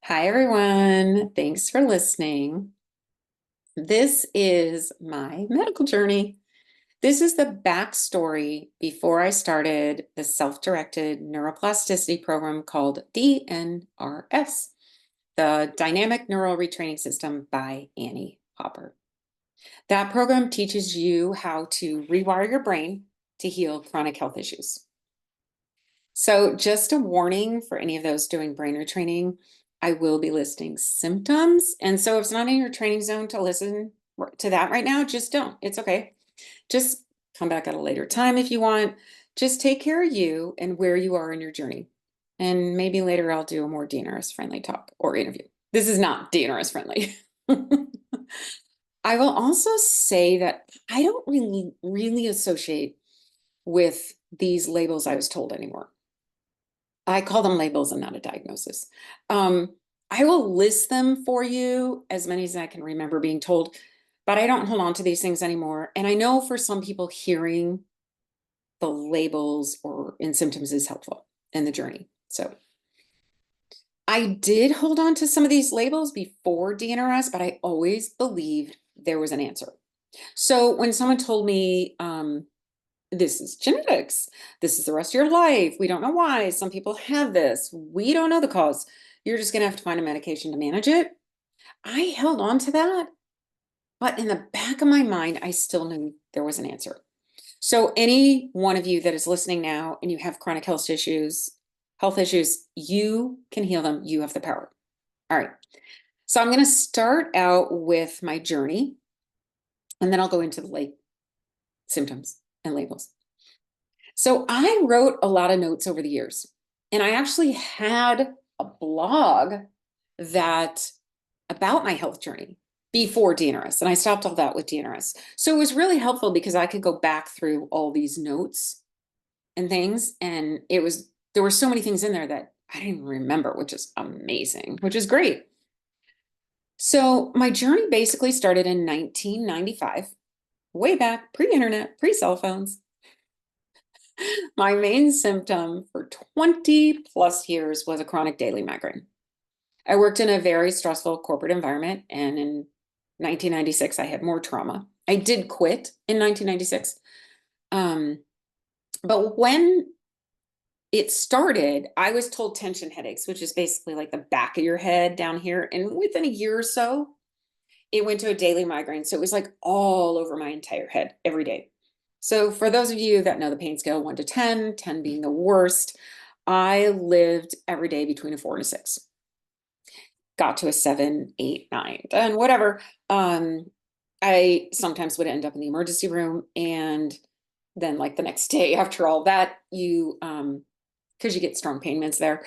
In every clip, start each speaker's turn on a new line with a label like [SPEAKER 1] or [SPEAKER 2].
[SPEAKER 1] Hi, everyone. Thanks for listening. This is my medical journey. This is the backstory before I started the self-directed neuroplasticity program called DNRS, the Dynamic Neural Retraining System by Annie Hopper. That program teaches you how to rewire your brain to heal chronic health issues. So just a warning for any of those doing brain retraining, I will be listing symptoms. And so if it's not in your training zone to listen to that right now, just don't. It's okay. Just come back at a later time if you want. Just take care of you and where you are in your journey. And maybe later I'll do a more DNRS friendly talk or interview. This is not DNRS friendly. I will also say that I don't really associate with these labels I was told anymore. I call them labels and not a diagnosis. I will list them for you, as many as I can remember being told, but I don't hold on to these things anymore. And I know for some people, hearing the labels or in symptoms is helpful in the journey. So I did hold on to some of these labels before DNRS, but I always believed there was an answer. So when someone told me, this is genetics, this is the rest of your life, we don't know why, some people have this, we don't know the cause, you're just gonna have to find a medication to manage it. I held on to that, but in the back of my mind, I still knew there was an answer. So any one of you that is listening now and you have chronic health issues, you can heal them. You have the power. All right. So I'm going to start out with my journey, and then I'll go into the symptoms and labels. So I wrote a lot of notes over the years, and I actually had a blog that about my health journey before DNRS, and I stopped all that with DNRS. So it was really helpful because I could go back through all these notes and things, and there were so many things in there that I didn't even remember, which is amazing, which is great. So my journey basically started in 1995, way back, pre-internet, pre-cell phones. My main symptom for 20 plus years was a chronic daily migraine. I worked in a very stressful corporate environment, and in 1996, I had more trauma. I did quit in 1996. But when it started, I was told tension headaches, which is basically like the back of your head down here. And within a year or so, it went to a daily migraine. So it was like all over my entire head every day. So for those of you that know the pain scale 1 to 10, 10 being the worst, I lived every day between a 4 and a 6. Got to a 7, 8, 9, 10, whatever. I sometimes would end up in the emergency room, and then like the next day after all that, because you get strong pain meds there,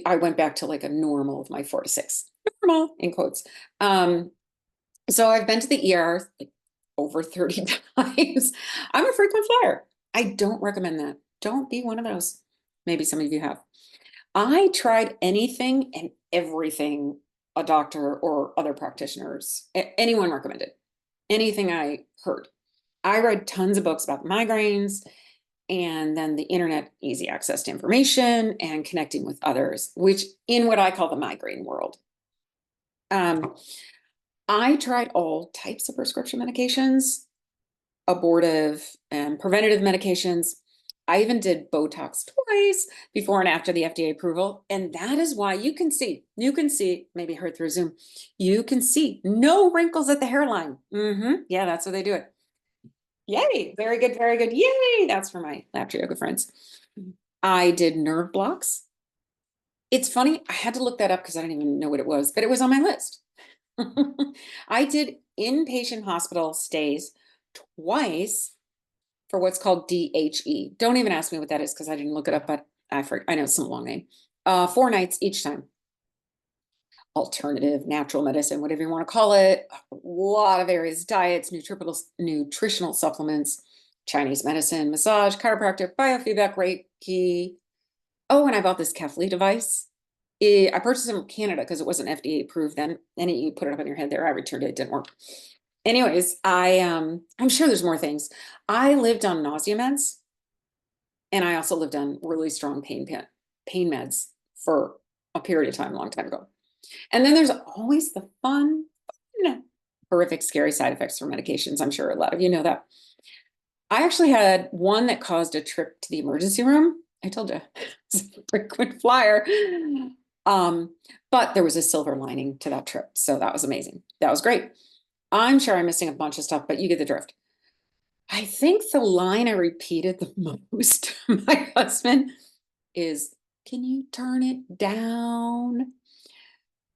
[SPEAKER 1] I went back to like a normal of my 4 to 6, normal in quotes. So I've been to the ER like over 30 times. I'm a frequent flyer. I don't recommend that. Don't be one of those. Maybe some of you have. I tried anything and everything a doctor or other practitioners, anyone recommended, anything I heard. I read tons of books about migraines, and then the internet, easy access to information and connecting with others, which in what I call the migraine world. I tried all types of prescription medications, abortive and preventative medications. I even did Botox twice before and after the FDA approval. And that is why you can see, maybe heard through Zoom, you can see no wrinkles at the hairline. Yeah, that's how they do it. Yay, very good, very good. Yay, that's for my laughter yoga friends. I did nerve blocks. It's funny, I had to look that up because I didn't even know what it was, but it was on my list. I did inpatient hospital stays twice for what's called DHE. Don't even ask me what that is because I didn't look it up, but I know it's some long name. 4 nights each time. Alternative, natural medicine, whatever you want to call it. A lot of areas, diets, nutritional supplements, Chinese medicine, massage, chiropractic, biofeedback, Reiki. Oh, and I bought this Kefli device. I purchased it from Canada because it wasn't FDA approved then. And you put it up on your head there. I returned it. It didn't work. Anyways, I'm sure there's more things. I lived on nausea meds, and I also lived on really strong pain meds for a period of time, a long time ago. And then there's always the fun, horrific, scary side effects for medications. I'm sure a lot of you know that. I actually had one that caused a trip to the emergency room. I told you, it's a frequent flyer. But there was a silver lining to that trip. So that was amazing. That was great. I'm sure I'm missing a bunch of stuff, but you get the drift. I think the line I repeated the most to my husband is, can you turn it down?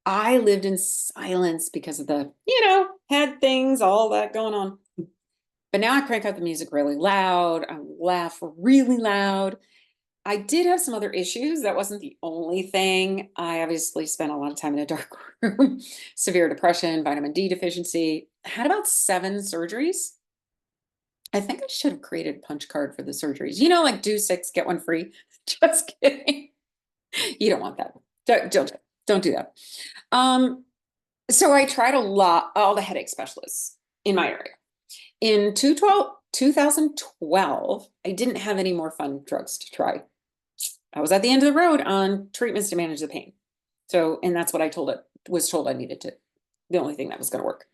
[SPEAKER 1] I lived in silence because of the, head things, all that going on. But now I crank up the music really loud. I laugh really loud. I did have some other issues. That wasn't the only thing. I obviously spent a lot of time in a dark room, severe depression, vitamin D deficiency. I had about 7 surgeries. I think I should have created a punch card for the surgeries. Like do 6, get 1 free. Just kidding. You don't want that. Don't do that. So I tried all the headache specialists in my area. In 2012, I didn't have any more fun drugs to try. I was at the end of the road on treatments to manage the pain. And that's what was told I needed to, the only thing that was going to work.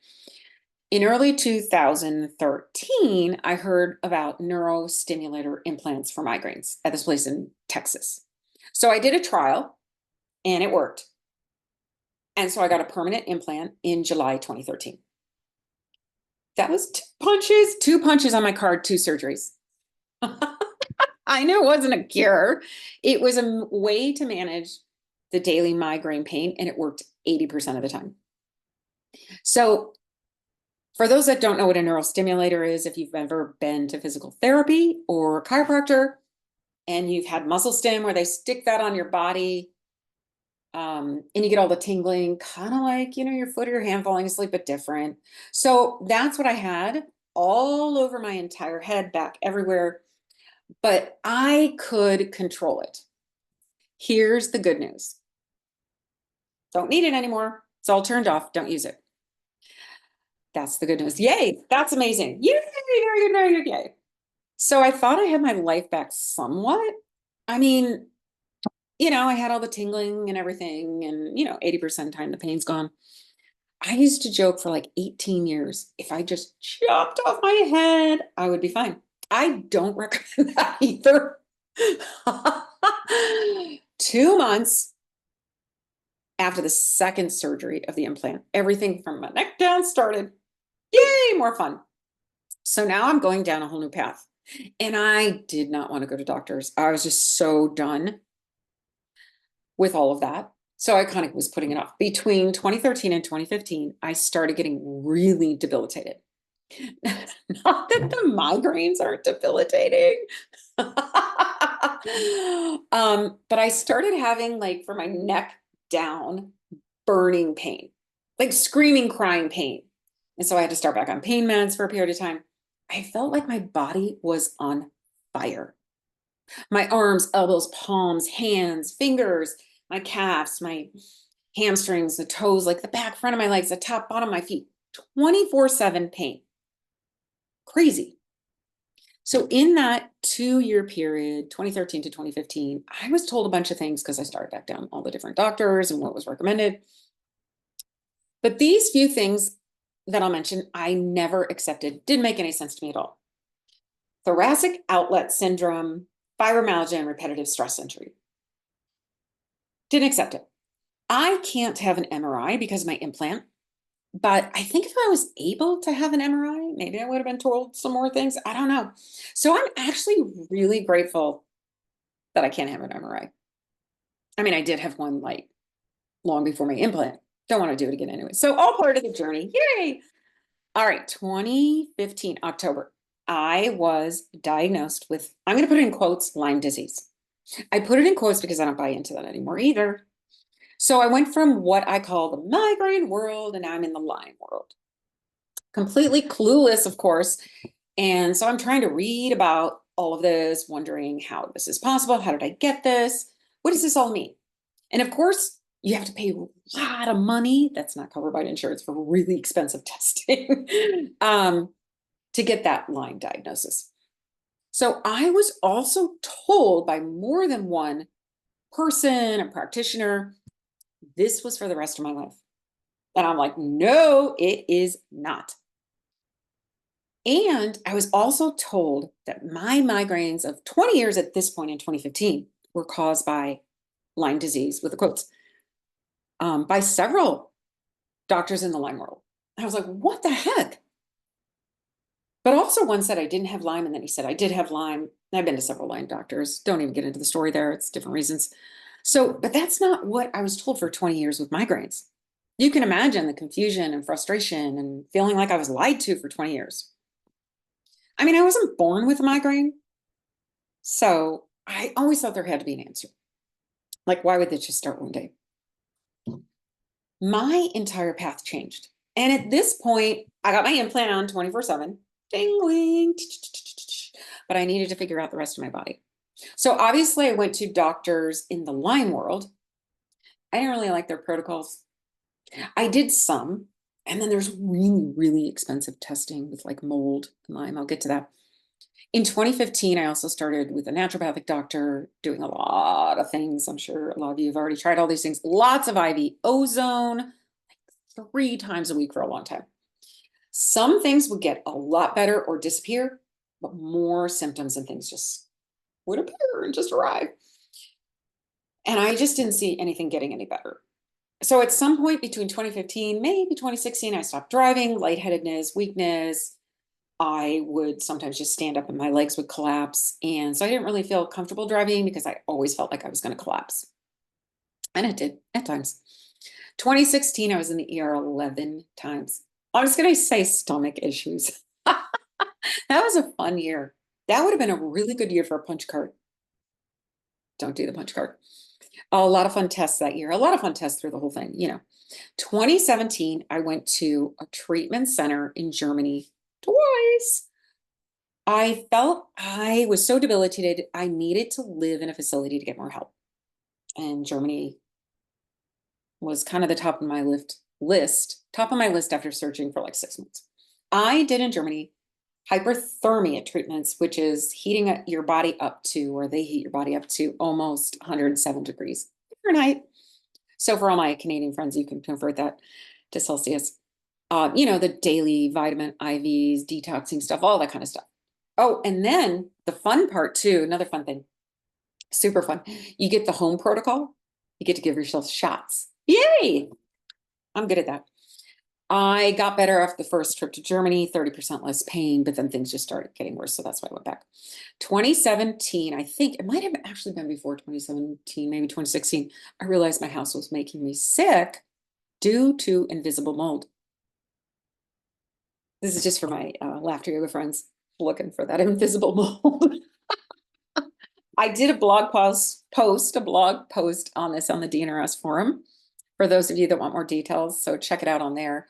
[SPEAKER 1] In early 2013, I heard about neurostimulator implants for migraines at this place in Texas. So I did a trial and it worked. And so I got a permanent implant in July 2013. That was 2 punches on my card, 2 surgeries. I knew it wasn't a cure. It was a way to manage the daily migraine pain, and it worked 80% of the time. So for those that don't know what a neurostimulator is, if you've ever been to physical therapy or a chiropractor and you've had muscle stim where they stick that on your body, and you get all the tingling, kind of like, your foot or your hand falling asleep, but different. So that's what I had all over my entire head, back everywhere, but I could control it. Here's the good news. Don't need it anymore. It's all turned off. Don't use it. That's the good news. Yay. That's amazing. Yay. Very good. Very good. Yay. So I thought I had my life back somewhat. I mean, I had all the tingling and everything, and 80% of the time the pain's gone. I used to joke for like 18 years, if I just chopped off my head, I would be fine. I don't recommend that either. 2 months after the second surgery of the implant, everything from my neck down started. Yay, more fun. So now I'm going down a whole new path. And I did not want to go to doctors. I was just so done with all of that. So I kind of was putting it off. Between 2013 and 2015, I started getting really debilitated. Not that the migraines aren't debilitating. But I started having, like, for my neck down, burning pain, like screaming, crying pain. And so I had to start back on pain meds for a period of time. I felt like my body was on fire. My arms, elbows, palms, hands, fingers, my calves, my hamstrings, the toes, like the back, front of my legs, the top, bottom of my feet, 24/7 pain. Crazy. So in that 2-year period, 2013 to 2015, I was told a bunch of things because I started back down all the different doctors and what was recommended. But these few things that I'll mention, I never accepted. Didn't make any sense to me at all. Thoracic outlet syndrome, fibromyalgia, and repetitive stress injury. Didn't accept it. I can't have an MRI because of my implant, but I think if I was able to have an MRI, maybe I would have been told some more things. I don't know. So I'm actually really grateful that I can't have an MRI. I mean, I did have one like long before my implant. Don't want to do it again anyway. So all part of the journey. Yay. All right. 2015, October, I was diagnosed with, I'm going to put it in quotes, Lyme disease. I put it in quotes because I don't buy into that anymore either. So I went from what I call the migraine world, and now I'm in the Lyme world. Completely clueless, of course. And so I'm trying to read about all of this, wondering how this is possible. How did I get this? What does this all mean? And of course, you have to pay a lot of money. That's not covered by insurance for really expensive testing to get that Lyme diagnosis. So I was also told by more than one person, a practitioner, this was for the rest of my life. And I'm like, no, it is not. And I was also told that my migraines of 20 years at this point in 2015 were caused by Lyme disease, with the quotes, by several doctors in the Lyme world. I was like, what the heck? But also one said I didn't have Lyme, and then he said I did have Lyme. I've been to several Lyme doctors. Don't even get into the story there. It's different reasons. So, but that's not what I was told for 20 years with migraines. You can imagine the confusion and frustration and feeling like I was lied to for 20 years. I mean, I wasn't born with a migraine. So I always thought there had to be an answer. Like, why would this just start one day? My entire path changed. And at this point, I got my implant on 24/7. Ding, but I needed to figure out the rest of my body. So obviously I went to doctors in the Lyme world. I didn't really like their protocols. I did some, and then there's really, really expensive testing with like mold and Lyme. I'll get to that. In 2015, I also started with a naturopathic doctor doing a lot of things. I'm sure a lot of you have already tried all these things. Lots of IV ozone, like 3 times a week for a long time. Some things would get a lot better or disappear, but more symptoms and things just would appear and just arrive. And I just didn't see anything getting any better. So at some point between 2015, maybe 2016, I stopped driving, lightheadedness, weakness. I would sometimes just stand up and my legs would collapse. And so I didn't really feel comfortable driving because I always felt like I was going to collapse. And it did at times. 2016, I was in the ER 11 times. I was going to say stomach issues. That was a fun year. That would have been a really good year for a punch card. Don't do the punch card. A lot of fun tests that year. A lot of fun tests through the whole thing, 2017, I went to a treatment center in Germany twice. I felt I was so debilitated, I needed to live in a facility to get more help. And Germany was kind of the top of my top of my list after searching for like 6 months. I did in Germany hyperthermia treatments, which is heating your body up to, or they heat your body up to almost 107 degrees Fahrenheit. So for all my Canadian friends, you can convert that to Celsius. The daily vitamin IVs, detoxing stuff, all that kind of stuff. Oh, and then the fun part too, another fun thing, super fun. You get the home protocol. You get to give yourself shots. Yay! I'm good at that. I got better after the first trip to Germany, 30% less pain, but then things just started getting worse. So that's why I went back. 2017, I think it might have actually been before 2017, maybe 2016. I realized my house was making me sick due to invisible mold. This is just for my laughter yoga friends looking for that invisible mold. I did a blog post on this on the DNRS forum for those of you that want more details. So check it out on there.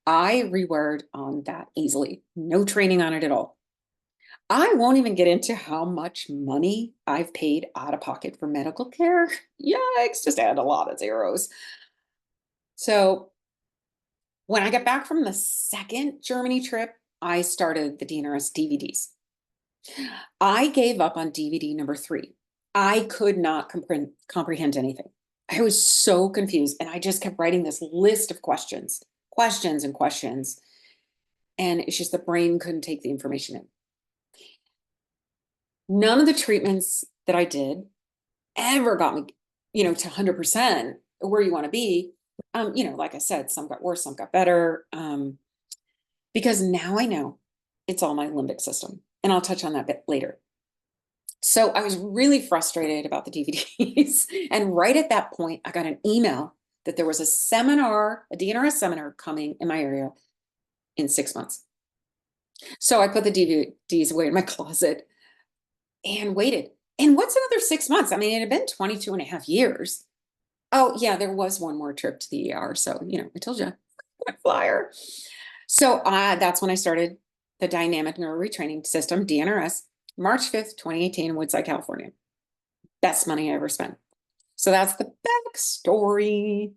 [SPEAKER 1] I rewired on that easily. No training on it at all. I won't even get into how much money I've paid out of pocket for medical care. Yikes, just add a lot of zeros. So when I got back from the second Germany trip, I started the DNRS DVDs. I gave up on DVD number 3. I could not comprehend anything. I was so confused, and I just kept writing this list of questions. And it's just the brain couldn't take the information in. None of the treatments that I did ever got me, to 100% where you want to be. Like I said, some got worse, some got better. Because now I know it's all my limbic system. And I'll touch on that a bit later. So I was really frustrated about the DVDs. And right at that point, I got an email that there was a seminar, a DNRS seminar coming in my area in 6 months. So I put the DVDs away in my closet and waited. And what's another 6 months? I mean, it had been 22 and a half years. Oh, yeah, there was one more trip to the ER. So, I told you, flyer. So that's when I started the Dynamic Neural Retraining System, DNRS, March 5th, 2018 in Woodside, California. Best money I ever spent. So that's the backstory.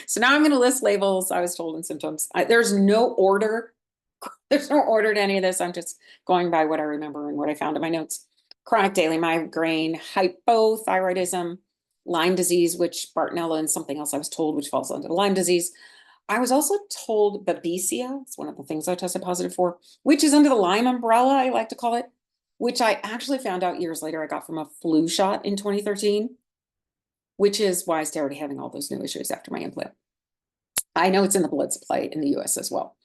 [SPEAKER 1] So now I'm going to list labels I was told and symptoms. There's no order. There's no order to any of this. I'm just going by what I remember and what I found in my notes. Chronic daily migraine, hypothyroidism, Lyme disease, which Bartonella and something else I was told, which falls under Lyme disease. I was also told Babesia, it's one of the things I tested positive for, which is under the Lyme umbrella, I like to call it, which I actually found out years later I got from a flu shot in 2013, which is why I started having all those new issues after my implant. I know it's in the blood supply in the US as well.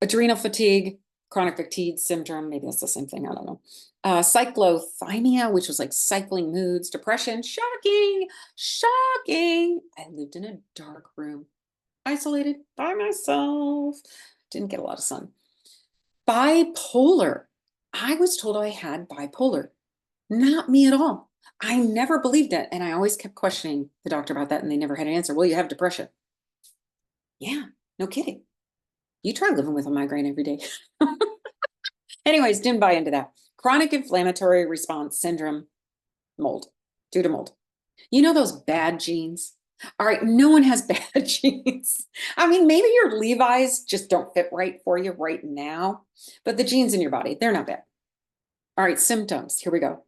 [SPEAKER 1] Adrenal fatigue, chronic fatigue syndrome, maybe that's the same thing, I don't know. Cyclothymia, which was like cycling moods, depression, shocking. I lived in a dark room, isolated by myself, didn't get a lot of sun. Bipolar, I was told I had bipolar, not me at all. I never believed it, and I always kept questioning the doctor about that, and they never had an answer. Well, you have depression. Yeah, no kidding. You try living with a migraine every day. Anyways, didn't buy into that. Chronic inflammatory response syndrome, mold, due to mold. You know those bad genes? All right, no one has bad genes. I mean, maybe your Levi's just don't fit right for you right now, but the genes in your body, they're not bad. All right, symptoms, here we go.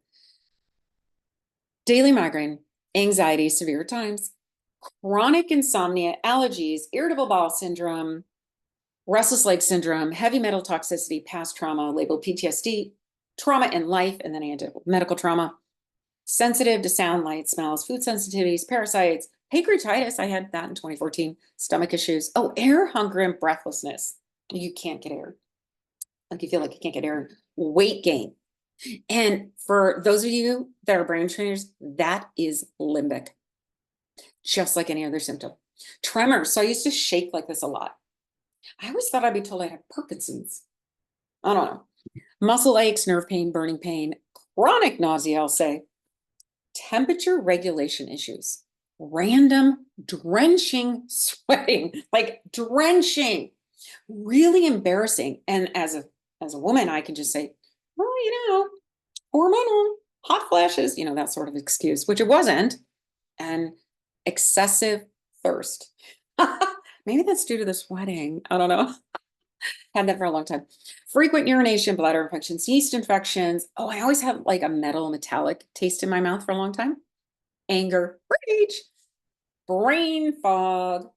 [SPEAKER 1] Daily migraine, anxiety, severe times, chronic insomnia, allergies, irritable bowel syndrome, restless leg syndrome, heavy metal toxicity, past trauma, labeled PTSD, trauma in life, and then I ended up with medical trauma, sensitive to sound, light, smells, food sensitivities, parasites, pancreatitis, I had that in 2014, stomach issues, oh, air, hunger, and breathlessness. You can't get air. Like you feel like you can't get air. Weight gain. And for those of you that are brain trainers, that is limbic, just like any other symptom. Tremors. So I used to shake like this a lot. I always thought I'd be told I had Parkinson's. I don't know. Muscle aches, nerve pain, burning pain, chronic nausea, I'll say. Temperature regulation issues. Random drenching sweating, like drenching. Really embarrassing. And as a woman, I can just say, well, you know, hormonal, hot flashes, you know, that sort of excuse, which it wasn't. And excessive thirst. Maybe that's due to the sweating. I don't know. Had that for a long time. Frequent urination, bladder infections, yeast infections. Oh, I always had like a metal metallic taste in my mouth for a long time. Anger, rage, brain fog.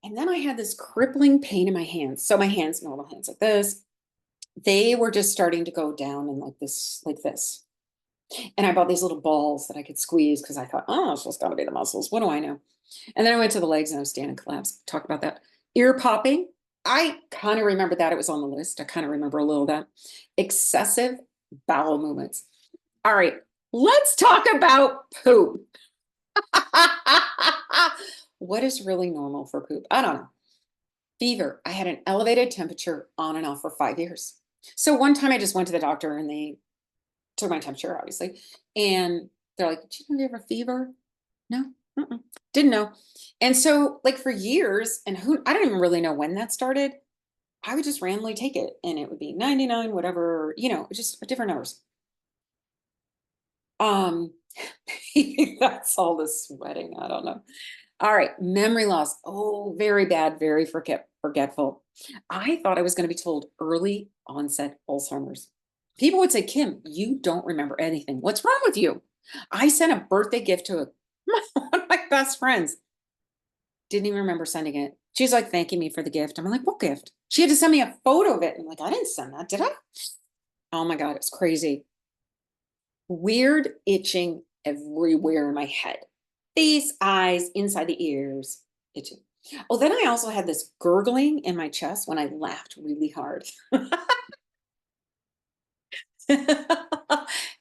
[SPEAKER 1] And then I had this crippling pain in my hands. So my hands, normal hands like this, they were just starting to go down and like this. And I bought these little balls that I could squeeze because I thought, oh, it's just got to be the muscles. What do I know? And then I went to the legs and I was standing collapsed. Talk about that. Ear popping. I kind of remember that. It was on the list. I kind of remember a little of that. Excessive bowel movements. All right, let's talk about poop. What is really normal for poop? I don't know. Fever. I had an elevated temperature on and off for 5 years. So one time I just went to the doctor and they took my temperature, obviously. And they're like, did you know you have a fever? No, didn't know. And so like for years, and I don't even really know when that started. I would just randomly take it and it would be 99, whatever, you know, just different numbers. That's all the sweating. I don't know. All right, memory loss. Oh, very bad, very forgetful. I thought I was going to be told early onset Alzheimer's. People would say, Kim, you don't remember anything. What's wrong with you? I sent a birthday gift to one of my best friends. Didn't even remember sending it. She's like thanking me for the gift. I'm like, what gift? She had to send me a photo of it. I'm like, I didn't send that, did I? Oh my God, it's crazy. Weird itching everywhere in my head. Face, eyes, inside the ears, itching. Oh, then I also had this gurgling in my chest when I laughed really hard.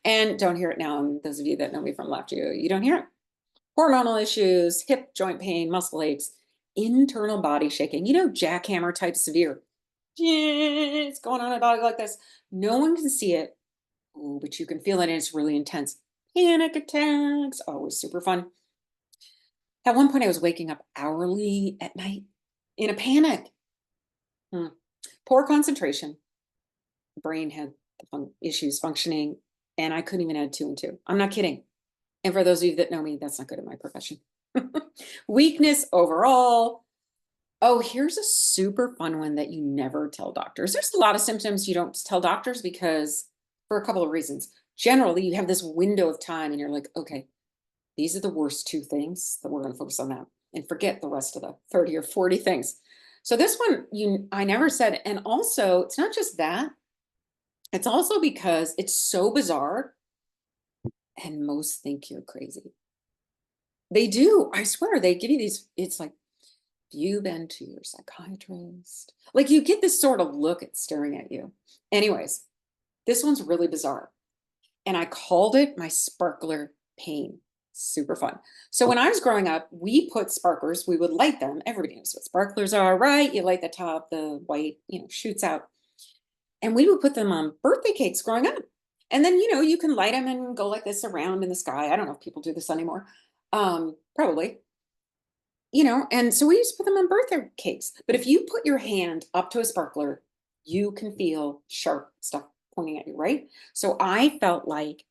[SPEAKER 1] And don't hear it now. And those of you that know me from laughter, you don't hear it. Hormonal issues, hip joint pain, muscle aches, internal body shaking, you know, jackhammer type severe. Yeah, it's going on in a body like this. No one can see it, but you can feel it and it's really intense. Panic attacks, always super fun. At one point I was waking up hourly at night in a panic. Poor concentration. Brain had issues functioning and I couldn't even add 2 and 2. I'm not kidding. And for those of you that know me, that's not good in my profession. Weakness overall. Oh, here's a super fun one that you never tell doctors. There's a lot of symptoms you don't tell doctors because for a couple of reasons. Generally, you have this window of time and you're like, okay, These are the worst two things that we're going to focus on now and forget the rest of the 30 or 40 things. So this one, I never said, and also it's not just that, it's also because it's so bizarre and most think you're crazy. They do, I swear, they give you these, it's like, you been to your psychiatrist? Like you get this sort of look at staring at you. Anyways, this one's really bizarre. And I called it my sparkler pain. Super fun. So when I was growing up, we put sparklers, we would light them. Everybody knows what sparklers are, right? You light the top, the white, shoots out. And we would put them on birthday cakes growing up. And then, you can light them and go like this around in the sky. I don't know if people do this anymore. Probably. And so we used to put them on birthday cakes. But if you put your hand up to a sparkler, you can feel sharp stuff pointing at you, right? So I felt like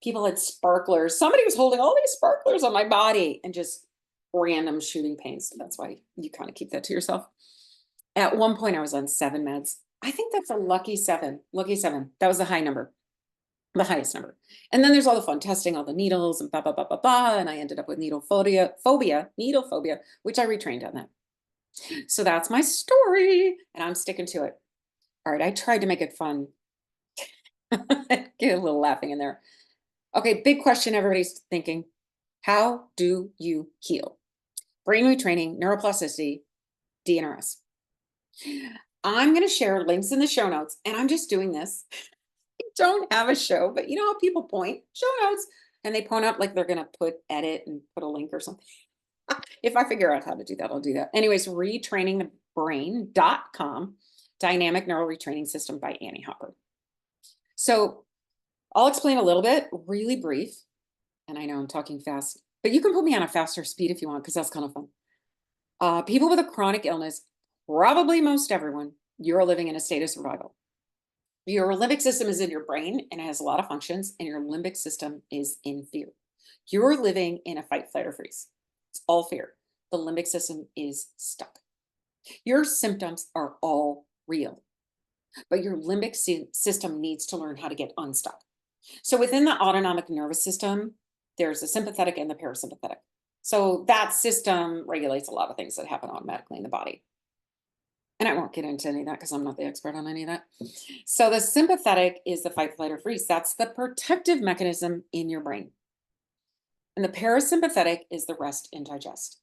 [SPEAKER 1] people had sparklers. Somebody was holding all these sparklers on my body and just random shooting pains. So that's why you kind of keep that to yourself. At one point, I was on 7 meds. I think that's a lucky 7. Lucky 7. That was the high number. The highest number. And then there's all the fun testing, all the needles and blah, blah, blah, blah, blah. And I ended up with needle phobia, which I retrained on that. So that's my story and I'm sticking to it. All right. I tried to make it fun. Get a little laughing in there. Okay. Big question. Everybody's thinking, how do you heal? Brain retraining, neuroplasticity, DNRS. I'm going to share links in the show notes and I'm just doing this. Don't have a show, but you know how people point show notes and they point up like they're going to put edit and put a link or something. If I figure out how to do that, I'll do that. Anyways, retrainingthebrain.com, Dynamic Neural Retraining System by Annie Hopper. So I'll explain a little bit, really brief. And I know I'm talking fast, but you can put me on a faster speed if you want, because that's kind of fun. People with a chronic illness, probably most everyone, you're living in a state of survival. Your limbic system is in your brain and it has a lot of functions, and your limbic system is in fear. You're living in a fight, flight, or freeze. It's all fear. The limbic system is stuck. Your symptoms are all real, but your limbic system needs to learn how to get unstuck. So within the autonomic nervous system, there's the sympathetic and the parasympathetic. So that system regulates a lot of things that happen automatically in the body. And I won't get into any of that because I'm not the expert on any of that. So the sympathetic is the fight, flight, or freeze. That's the protective mechanism in your brain. And the parasympathetic is the rest and digest.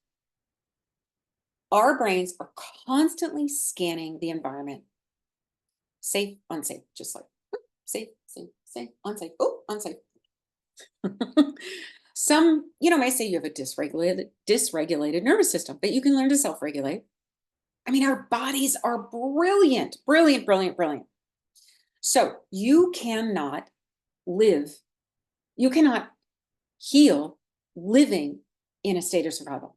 [SPEAKER 1] Our brains are constantly scanning the environment. Safe, unsafe, just like safe, safe, safe, unsafe, oh, unsafe. Some, may say you have a dysregulated nervous system, but you can learn to self-regulate. I mean, our bodies are brilliant, brilliant, brilliant, brilliant. So you cannot heal living in a state of survival.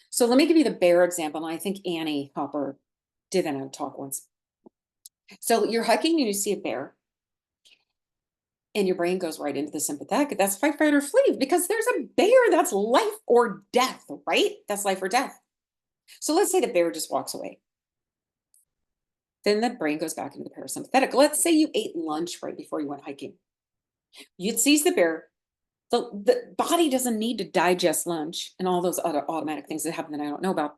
[SPEAKER 1] So let me give you the bear example. And I think Annie Hopper did that in a talk once. So you're hiking and you see a bear and your brain goes right into the sympathetic. That's fight, fight, or flee, because there's a bear. That's life or death, right? That's life or death. So let's say the bear just walks away. Then the brain goes back into the parasympathetic. Let's say you ate lunch right before you went hiking. You'd seize the bear. The body doesn't need to digest lunch and all those other automatic things that happen that I don't know about.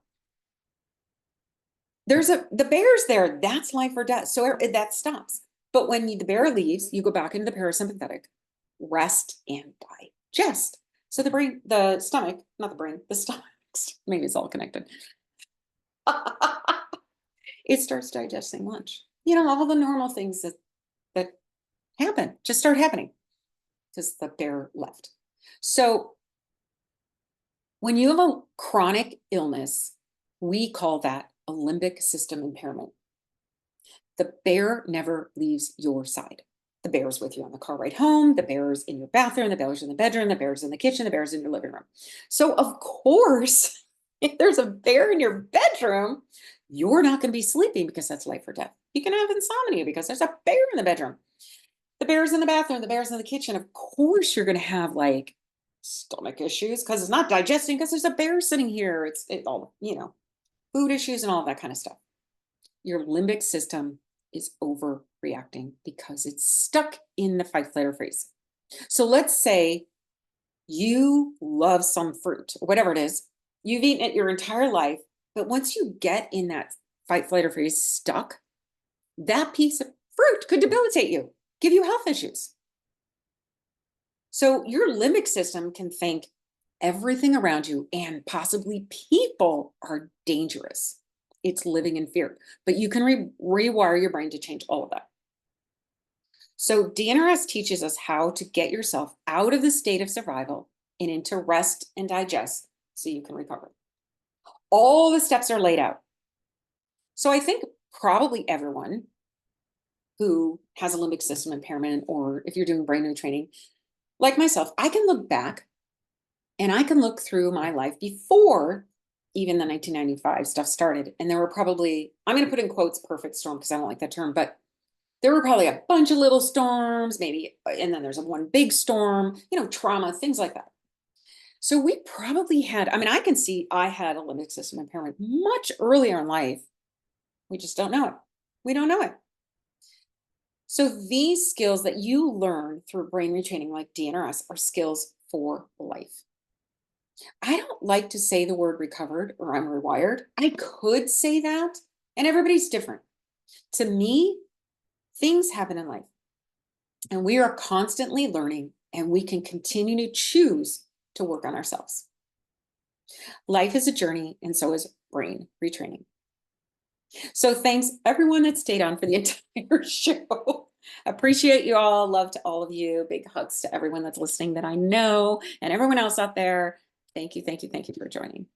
[SPEAKER 1] The bear's there. That's life or death. So that stops. But when the bear leaves, you go back into the parasympathetic, rest and digest. So the stomach, maybe it's all connected. It starts digesting lunch. All the normal things that happen just start happening because the bear left. So when you have a chronic illness, we call that a limbic system impairment. The bear never leaves your side. The bear's with you on the car ride home. The bear's in your bathroom. The bear's in the bedroom. The bear's in the kitchen. The bear's in your living room. So of course, if there's a bear in your bedroom, you're not going to be sleeping because that's life or death. You can have insomnia because there's a bear in the bedroom. The bear's in the bathroom. The bear's in the kitchen. Of course, you're going to have like stomach issues because it's not digesting because there's a bear sitting here. It's all, food issues and all that kind of stuff. Your limbic system is overreacting because it's stuck in the fight, flight, or freeze. So let's say You love some fruit, whatever it is. You've eaten it your entire life, but once you get in that fight, flight, or freeze stuck, that piece of fruit could debilitate you, give you health issues. So your limbic system can think everything around you and possibly people are dangerous. It's living in fear, but you can rewire your brain to change all of that. So DNRS teaches us how to get yourself out of the state of survival and into rest and digest so you can recover. All the steps are laid out. So I think probably everyone who has a limbic system impairment, or if you're doing brain retraining, like myself, I can look back and I can look through my life before even the 1995 stuff started. And there were probably, I'm going to put in quotes, perfect storm, because I don't like that term, but there were probably a bunch of little storms, maybe, and then there's one big storm, trauma, things like that. So we probably had, I mean, I can see I had a limbic system impairment much earlier in life. We just don't know it. We don't know it. So these skills that you learn through brain retraining like DNRS are skills for life. I don't like to say the word recovered or I'm rewired. I could say that, and everybody's different. To me, things happen in life, and we are constantly learning, and we can continue to choose to work on ourselves. Life is a journey, and so is brain retraining. So thanks everyone that stayed on for the entire show. Appreciate you all. Love to all of you. Big hugs to everyone that's listening that I know, and everyone else out there. Thank you, thank you, thank you for joining.